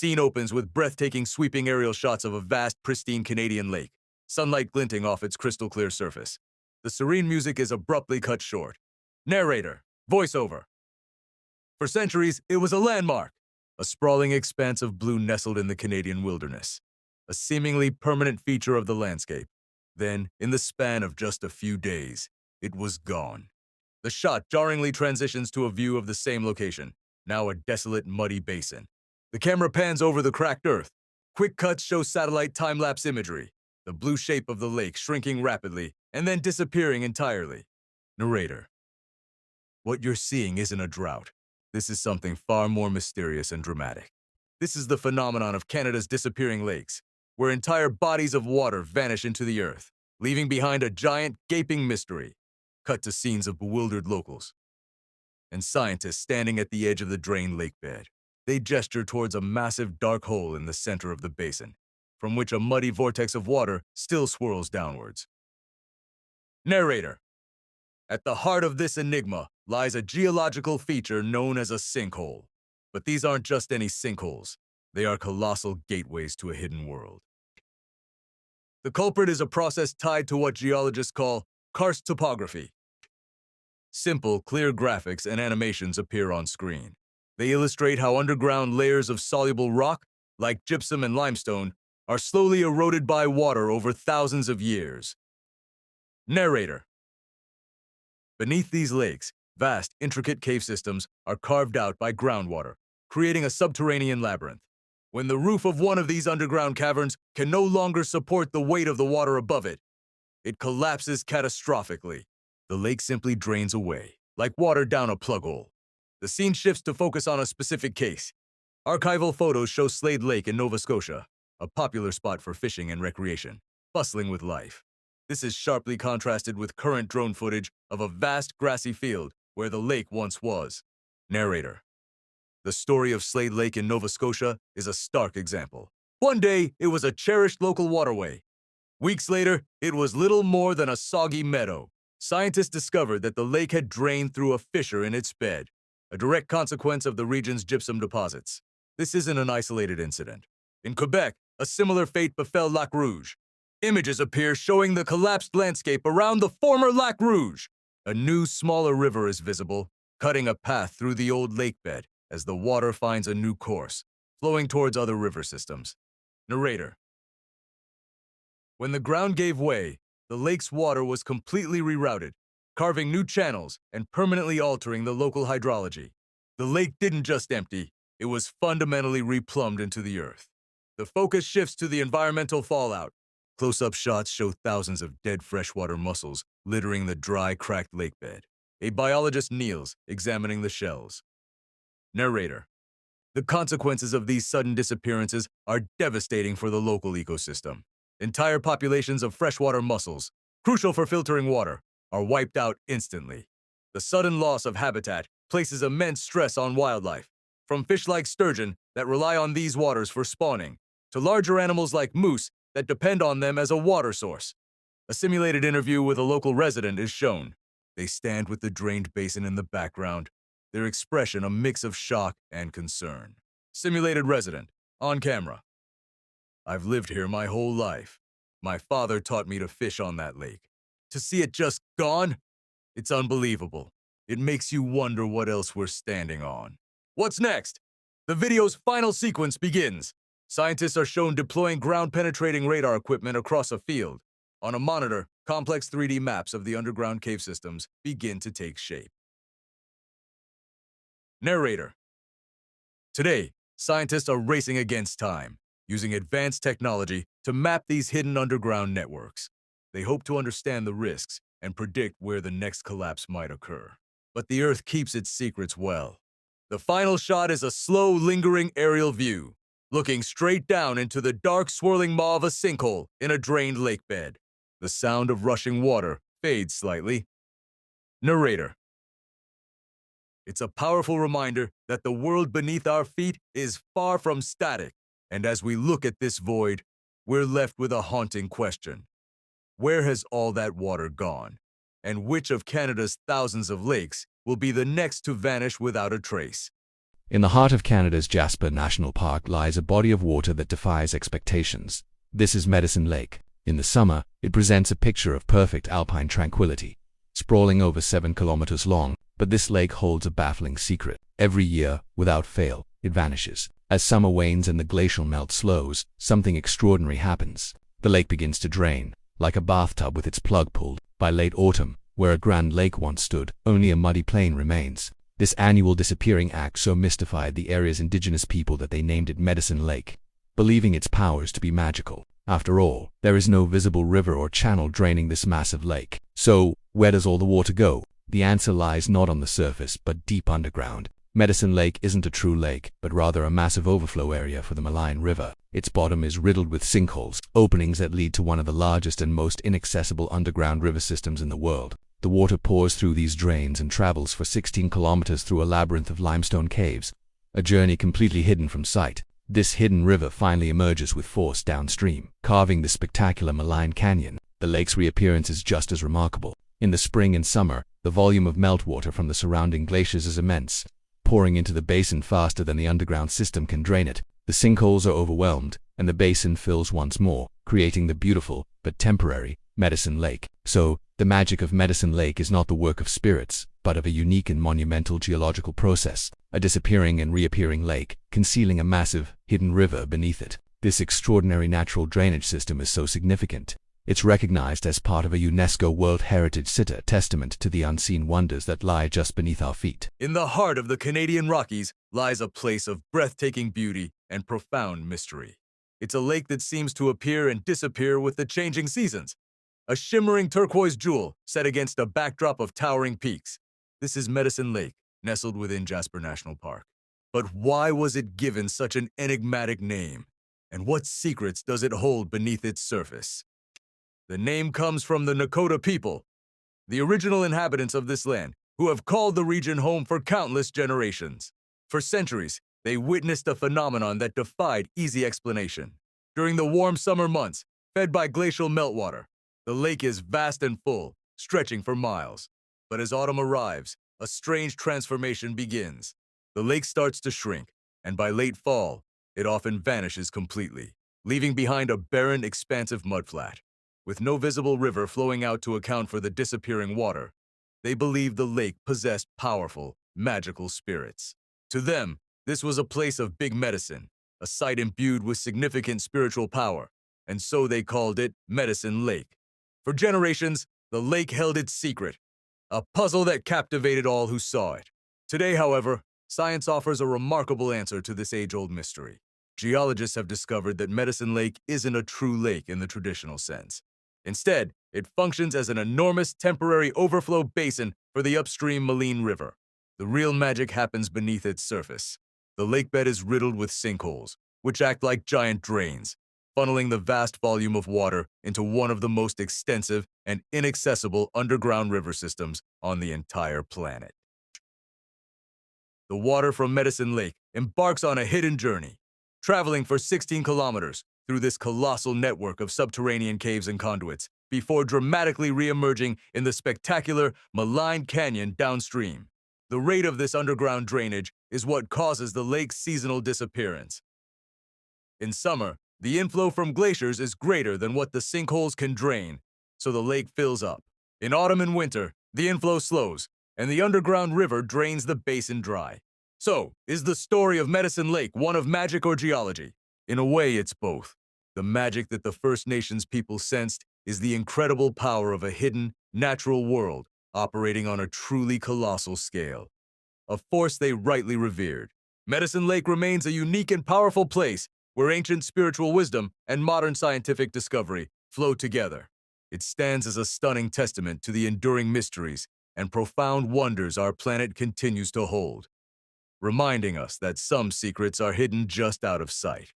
Scene opens with breathtaking sweeping aerial shots of a vast, pristine Canadian lake, sunlight glinting off its crystal-clear surface. The serene music is abruptly cut short. Narrator, voiceover. For centuries, it was a landmark, a sprawling expanse of blue nestled in the Canadian wilderness, a seemingly permanent feature of the landscape. Then, in the span of just a few days, it was gone. The shot jarringly transitions to a view of the same location, now a desolate, muddy basin. The camera pans over the cracked earth. Quick cuts show satellite time-lapse imagery, the blue shape of the lake shrinking rapidly and then disappearing entirely. Narrator. What you're seeing isn't a drought. This is something far more mysterious and dramatic. This is the phenomenon of Canada's disappearing lakes, where entire bodies of water vanish into the earth, leaving behind a giant, gaping mystery. Cut to scenes of bewildered locals and scientists standing at the edge of the drained lake bed. They gesture towards a massive dark hole in the center of the basin, from which a muddy vortex of water still swirls downwards. Narrator. At the heart of this enigma lies a geological feature known as a sinkhole. But these aren't just any sinkholes. They are colossal gateways to a hidden world. The culprit is a process tied to what geologists call karst topography. Simple, clear graphics and animations appear on screen. They illustrate how underground layers of soluble rock, like gypsum and limestone, are slowly eroded by water over thousands of years. Narrator. Beneath these lakes, vast, intricate cave systems are carved out by groundwater, creating a subterranean labyrinth. When the roof of one of these underground caverns can no longer support the weight of the water above it, it collapses catastrophically. The lake simply drains away, like water down a plug hole. The scene shifts to focus on a specific case. Archival photos show Slade Lake in Nova Scotia, a popular spot for fishing and recreation, bustling with life. This is sharply contrasted with current drone footage of a vast grassy field where the lake once was. Narrator. The story of Slade Lake in Nova Scotia is a stark example. One day, it was a cherished local waterway. Weeks later, it was little more than a soggy meadow. Scientists discovered that the lake had drained through a fissure in its bed, a direct consequence of the region's gypsum deposits. This isn't an isolated incident. In Quebec, a similar fate befell Lac Rouge. Images appear showing the collapsed landscape around the former Lac Rouge. A new, smaller river is visible, cutting a path through the old lake bed as the water finds a new course, flowing towards other river systems. Narrator. When the ground gave way, the lake's water was completely rerouted, carving new channels and permanently altering the local hydrology. The lake didn't just empty, it was fundamentally replumbed into the earth. The focus shifts to the environmental fallout. Close-up shots show thousands of dead freshwater mussels littering the dry, cracked lake bed. A biologist kneels, examining the shells. Narrator. The consequences of these sudden disappearances are devastating for the local ecosystem. Entire populations of freshwater mussels, crucial for filtering water, are wiped out instantly. The sudden loss of habitat places immense stress on wildlife, from fish like sturgeon that rely on these waters for spawning, to larger animals like moose that depend on them as a water source. A simulated interview with a local resident is shown. They stand with the drained basin in the background, their expression a mix of shock and concern. Simulated resident, on camera. I've lived here my whole life. My father taught me to fish on that lake. To see it just gone? It's unbelievable. It makes you wonder what else we're standing on. What's next? The video's final sequence begins. Scientists are shown deploying ground-penetrating radar equipment across a field. On a monitor, complex 3D maps of the underground cave systems begin to take shape. Narrator. Today, scientists are racing against time, using advanced technology to map these hidden underground networks. They hope to understand the risks and predict where the next collapse might occur. But the Earth keeps its secrets well. The final shot is a slow, lingering aerial view, looking straight down into the dark, swirling maw of a sinkhole in a drained lake bed. The sound of rushing water fades slightly. Narrator. It's a powerful reminder that the world beneath our feet is far from static, and as we look at this void, we're left with a haunting question. Where has all that water gone? And which of Canada's thousands of lakes will be the next to vanish without a trace? In the heart of Canada's Jasper National Park lies a body of water that defies expectations. This is Medicine Lake. In the summer, it presents a picture of perfect alpine tranquility, sprawling over 7 kilometers long. But this lake holds a baffling secret. Every year, without fail, it vanishes. As summer wanes and the glacial melt slows, something extraordinary happens. The lake begins to drain, like a bathtub with its plug pulled. By late autumn, where a grand lake once stood, only a muddy plain remains. This annual disappearing act so mystified the area's indigenous people that they named it Medicine Lake, believing its powers to be magical. After all, there is no visible river or channel draining this massive lake. So, where does all the water go? The answer lies not on the surface, but deep underground. Medicine Lake isn't a true lake, but rather a massive overflow area for the Maline River. Its bottom is riddled with sinkholes, openings that lead to one of the largest and most inaccessible underground river systems in the world. The water pours through these drains and travels for 16 kilometers through a labyrinth of limestone caves, a journey completely hidden from sight. This hidden river finally emerges with force downstream, carving the spectacular Maline Canyon. The lake's reappearance is just as remarkable. In the spring and summer, the volume of meltwater from the surrounding glaciers is immense, pouring into the basin faster than the underground system can drain it. The sinkholes are overwhelmed, and the basin fills once more, creating the beautiful, but temporary, Medicine Lake. So, the magic of Medicine Lake is not the work of spirits, but of a unique and monumental geological process, a disappearing and reappearing lake, concealing a massive, hidden river beneath it. This extraordinary natural drainage system is so significant. It's recognized as part of a UNESCO World Heritage Site, a testament to the unseen wonders that lie just beneath our feet. In the heart of the Canadian Rockies lies a place of breathtaking beauty and profound mystery. It's a lake that seems to appear and disappear with the changing seasons. A shimmering turquoise jewel set against a backdrop of towering peaks. This is Medicine Lake, nestled within Jasper National Park. But why was it given such an enigmatic name? And what secrets does it hold beneath its surface? The name comes from the Nakota people, the original inhabitants of this land, who have called the region home for countless generations. For centuries, they witnessed a phenomenon that defied easy explanation. During the warm summer months, fed by glacial meltwater, the lake is vast and full, stretching for miles. But as autumn arrives, a strange transformation begins. The lake starts to shrink, and by late fall, it often vanishes completely, leaving behind a barren, expansive mudflat. With no visible river flowing out to account for the disappearing water, they believed the lake possessed powerful, magical spirits. To them, this was a place of big medicine, a site imbued with significant spiritual power, and so they called it Medicine Lake. For generations, the lake held its secret, a puzzle that captivated all who saw it. Today, however, science offers a remarkable answer to this age-old mystery. Geologists have discovered that Medicine Lake isn't a true lake in the traditional sense. Instead, it functions as an enormous temporary overflow basin for the upstream Maline River. The real magic happens beneath its surface. The lakebed is riddled with sinkholes, which act like giant drains, funneling the vast volume of water into one of the most extensive and inaccessible underground river systems on the entire planet. The water from Medicine Lake embarks on a hidden journey, traveling for 16 kilometers through this colossal network of subterranean caves and conduits, before dramatically re-emerging in the spectacular Maline Canyon downstream. The rate of this underground drainage is what causes the lake's seasonal disappearance. In summer, the inflow from glaciers is greater than what the sinkholes can drain, so the lake fills up. In autumn and winter, the inflow slows, and the underground river drains the basin dry. So, is the story of Medicine Lake one of magic or geology? In a way, it's both. The magic that the First Nations people sensed is the incredible power of a hidden, natural world operating on a truly colossal scale, a force they rightly revered. Medicine Lake remains a unique and powerful place where ancient spiritual wisdom and modern scientific discovery flow together. It stands as a stunning testament to the enduring mysteries and profound wonders our planet continues to hold, reminding us that some secrets are hidden just out of sight.